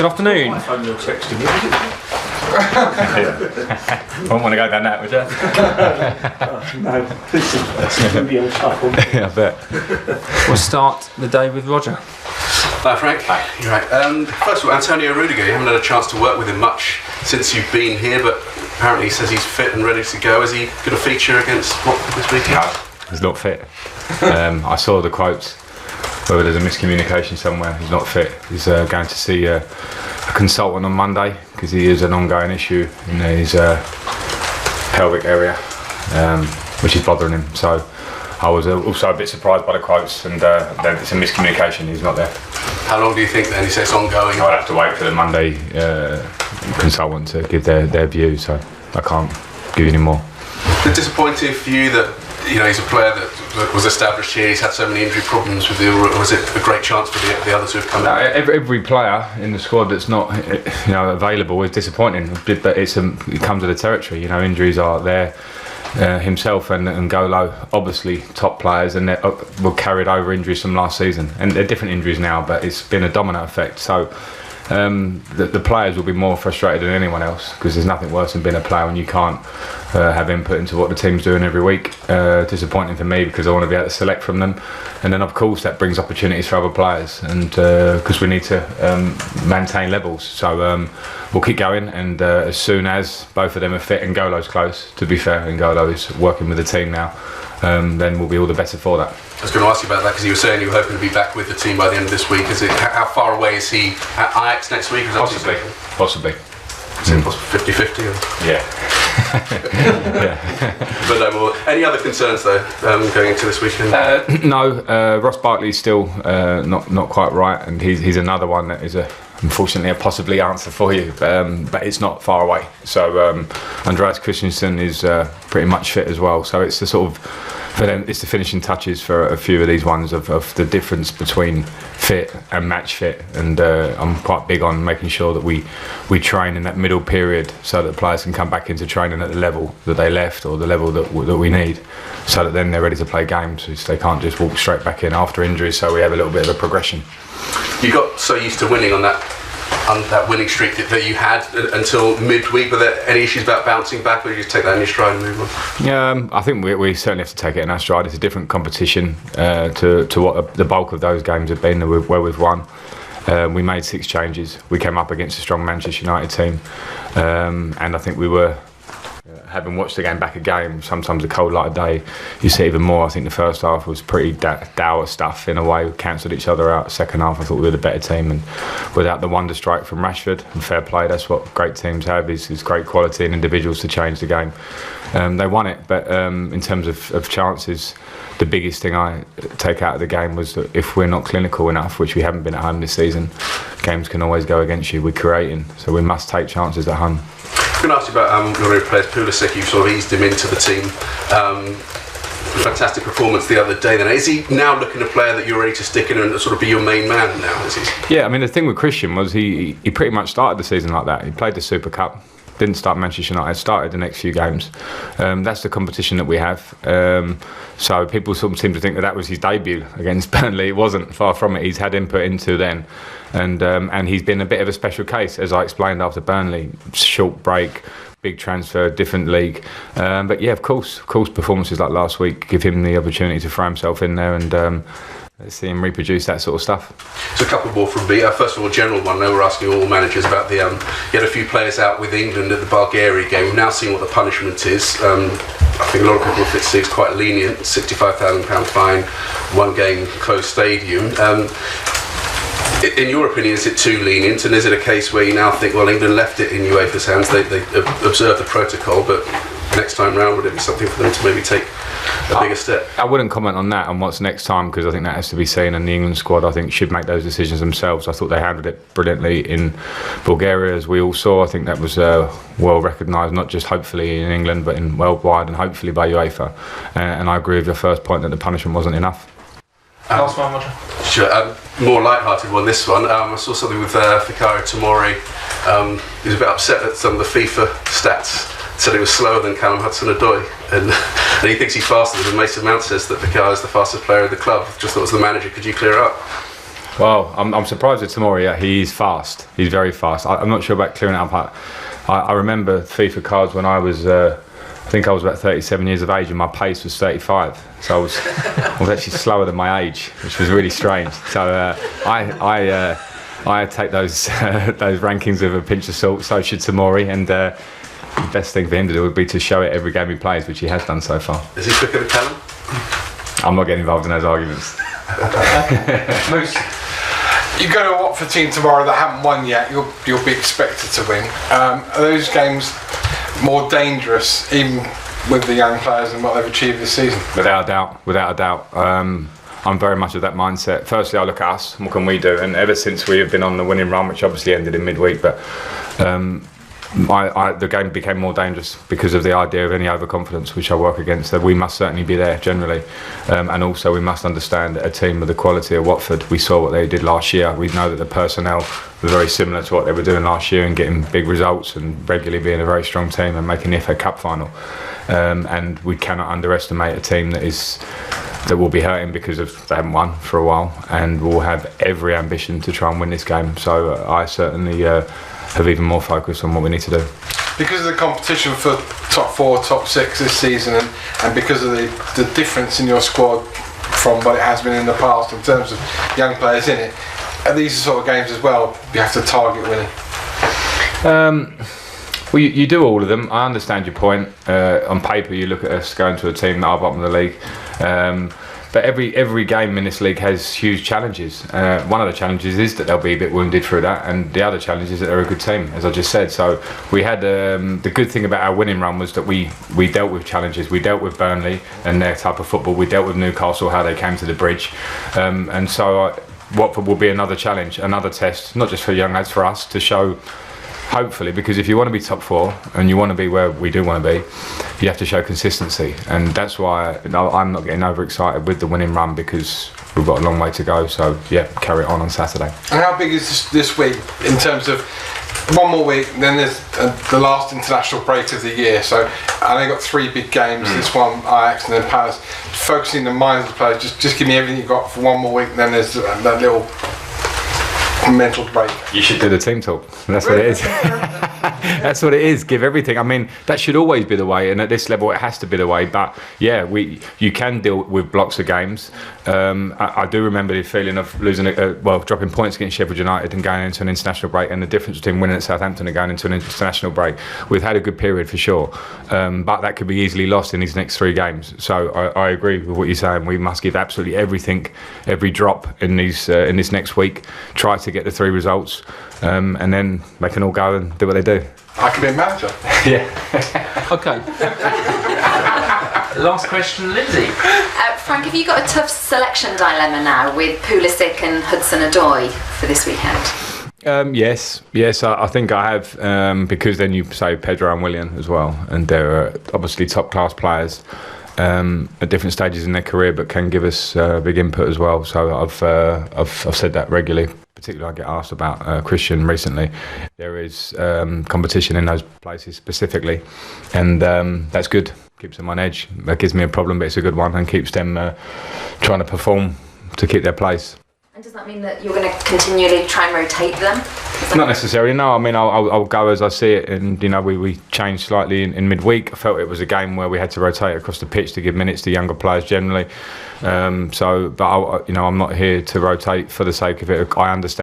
Good afternoon. My phone, you're texting me, is it? Won't want to go down that, would you? No, that's going to be on shuffle. Yeah, I bet. We'll start the day with Roger. Hi Frank. Hi. You're right. First of all, Antonio Rudiger, you haven't had a chance to work with him much since you've been here, but apparently he says he's fit and ready to go. Is he going to feature against Watford this weekend? No, he's not fit. I saw the quotes. Whether there's a miscommunication somewhere, he's not fit. He's going to see a consultant on Monday because he has an ongoing issue in his pelvic area, which is bothering him. So I was also a bit surprised by the quotes, and that it's a miscommunication. He's not there. How long do you think then? He says ongoing. I'll have to wait for the Monday consultant to give their view, so I can't give you any more. Is it disappointing for you that he's a player that was established here, he's had so many injury problems with you, or was it a great chance for the others who have come in? Every player in the squad that's not available is disappointing, but it comes with the territory. Injuries are there. Himself and Ngolo, obviously top players, and were carried over injuries from last season, and they're different injuries now, but it's been a domino effect. So the players will be more frustrated than anyone else, because there's nothing worse than being a player when you can't have input into what the team's doing every week. Disappointing for me, because I want to be able to select from them, and then of course that brings opportunities for other players, and because we need to maintain levels. So we'll keep going, and as soon as both of them are fit, and Ngolo's close, to be fair, and Ngolo is working with the team now, then we'll be all the better for that. I was going to ask you about that, because you were saying you were hoping to be back with the team by the end of this week. How far away is he at Ajax next week? Possibly. Is it 50-50? Yeah. Yeah. But no more. Any other concerns though going into this weekend? No. Ross Barkley's still not quite right, and he's another one that is unfortunately a possibly answer for you, but it's not far away. So Andreas Christensen is pretty much fit as well. So it's the sort of, for them, it's the finishing touches for a few of these ones of the difference between fit and match fit, and I'm quite big on making sure that we train in that middle period so that players can come back into training at the level that they left, or the level that we need, so that then they're ready to play games. So they can't just walk straight back in after injuries, so we have a little bit of a progression. You got so used to winning on that winning streak that you had until midweek. Were there any issues about bouncing back, or did you just take that in your stride and move on? Yeah, I think we certainly have to take it in our stride. It's a different competition to what the bulk of those games have been where we've won. We made 6 changes. We came up against a strong Manchester United team, and I think we were, having watched the game back again, sometimes a cold light of day, you see even more. I think the first half was pretty dour stuff in a way. We cancelled each other out. Second half, I thought we were the better team, and without the wonder strike from Rashford, and fair play, that's what great teams have, is great quality and individuals to change the game. They won it, but in terms of chances, the biggest thing I take out of the game was that if we're not clinical enough, which we haven't been at home this season, games can always go against you. We're creating, so we must take chances at home. I'm going to ask you about your new players. Pulisic, you sort of eased him into the team. Fantastic performance the other day. Then is he now looking a player that you're ready to stick in and sort of be your main man now? Is he? Yeah, I mean, the thing with Christian was he pretty much started the season like that. He played the Super Cup, didn't start Manchester United, started the next few games. That's the competition that we have. So people sort of seem to think that was his debut against Burnley. It wasn't, far from it. He's had input into then, and he's been a bit of a special case, as I explained after Burnley. Short break, big transfer, different league. But yeah, of course, performances like last week give him the opportunity to throw himself in there, and let's see him reproduce that sort of stuff. So a couple more from me. First of all, general one. I know we're asking all managers about the. You had a few players out with England at the Bulgaria game. We've now seen what the punishment is. I think a lot of people would see it's quite lenient. £65,000 fine, 1 game, closed stadium. In your opinion, is it too lenient, and is it a case where you now think, well, England left it in UEFA's hands, they observed the protocol, but next time round would it be something for them to maybe take a bigger step? I wouldn't comment on that, on what's next time, because I think that has to be seen, and the England squad, I think, should make those decisions themselves. I thought they handled it brilliantly in Bulgaria, as we all saw. I think that was well recognised, not just hopefully in England, but in worldwide, and hopefully by UEFA. And I agree with your first point that the punishment wasn't enough. Last one, Roger. Sure. More light-hearted one, this one. I saw something with Fikayo Tomori. He was a bit upset at some of the FIFA stats. Said he was slower than Callum Hudson-Odoi, and he thinks he's faster than Mason Mount says that Fikayo is the fastest player in the club. Just thought as the manager, could you clear it up? Well, I'm surprised with Tomori. Yeah, he's fast. He's very fast. I'm not sure about clearing it up. I remember FIFA cards when I was, I think I was about 37 years of age, and my pace was 35. So I was actually slower than my age, which was really strange. So I take those those rankings with a pinch of salt. So should Tomori, and the best thing for him to do would be to show it every game he plays, which he has done so far. Is he quicker than Callum? I'm not getting involved in those arguments. Moose, you go to a Watford team tomorrow that haven't won yet. You'll be expected to win. Are those games more dangerous, even with the young players and what they've achieved this season? Without a doubt. I'm very much of that mindset. Firstly, I look at us, what can we do? And ever since we have been on the winning run, which obviously ended in midweek, but the game became more dangerous because of the idea of any overconfidence, which I work against. That we must certainly be there generally, and also we must understand that a team of the quality of Watford, we saw what they did last year. We know that the personnel were very similar to what they were doing last year and getting big results and regularly being a very strong team and making the FA Cup final. And we cannot underestimate a team that will be hurting because they haven't won for a while, and will have every ambition to try and win this game. So I certainly have even more focus on what we need to do. Because of the competition for top 4, top 6 this season, and because of the difference in your squad from what it has been in the past in terms of young players in it, are these the sort of games as well you have to target winning? Well, you do all of them. I understand your point. On paper, you look at us going to a team that are bottom of the league. But every game in this league has huge challenges. One of the challenges is that they'll be a bit wounded through that, and the other challenge is that they're a good team, as I just said. So we had the good thing about our winning run was that we dealt with challenges. We dealt with Burnley and their type of football. We dealt with Newcastle, how they came to the bridge, and so Watford will be another challenge, another test, not just for young lads, for us to show. Hopefully, because if you want to be top 4 and you want to be where we do want to be, you have to show consistency, and that's why I'm not getting overexcited with the winning run, because we've got a long way to go. So yeah, carry it on Saturday. And how big is this week in terms of one more week, then there's the last international break of the year? So I know you've got 3 big games, this one, Ajax and then Palace. Focusing the minds of the players, just give me everything you've got for one more week, and then there's that little mental break. You should do the team talk. That's what it is. That's what it is. Give everything. I mean, that should always be the way, and at this level, it has to be the way. But yeah, you can deal with blocks of games. I do remember the feeling of losing, dropping points against Sheffield United and going into an international break, and the difference between winning at Southampton and going into an international break. We've had a good period for sure, but that could be easily lost in these next 3 games. So I agree with what you're saying. We must give absolutely everything, every drop in this next week. Try to get the 3 results, and then they can all go and do what they do. I can be a manager. Yeah. Okay. Last question, Lindsay. Frank, have you got a tough selection dilemma now with Pulisic and Hudson-Odoi for this weekend? Yes, I think I have, because then you say Pedro and Willian as well, and they're obviously top class players at different stages in their career, but can give us big input as well. So I've said that regularly. Particularly, I get asked about Christian recently. There is competition in those places specifically, and that's good. Keeps them on edge. That gives me a problem, but it's a good one, and keeps them trying to perform to keep their place. And does that mean that you're going to continually try and rotate them? Not necessarily, no. I mean, I'll go as I see it, and we changed slightly in midweek. I felt it was a game where we had to rotate across the pitch to give minutes to younger players generally. But I'm not here to rotate for the sake of it. I understand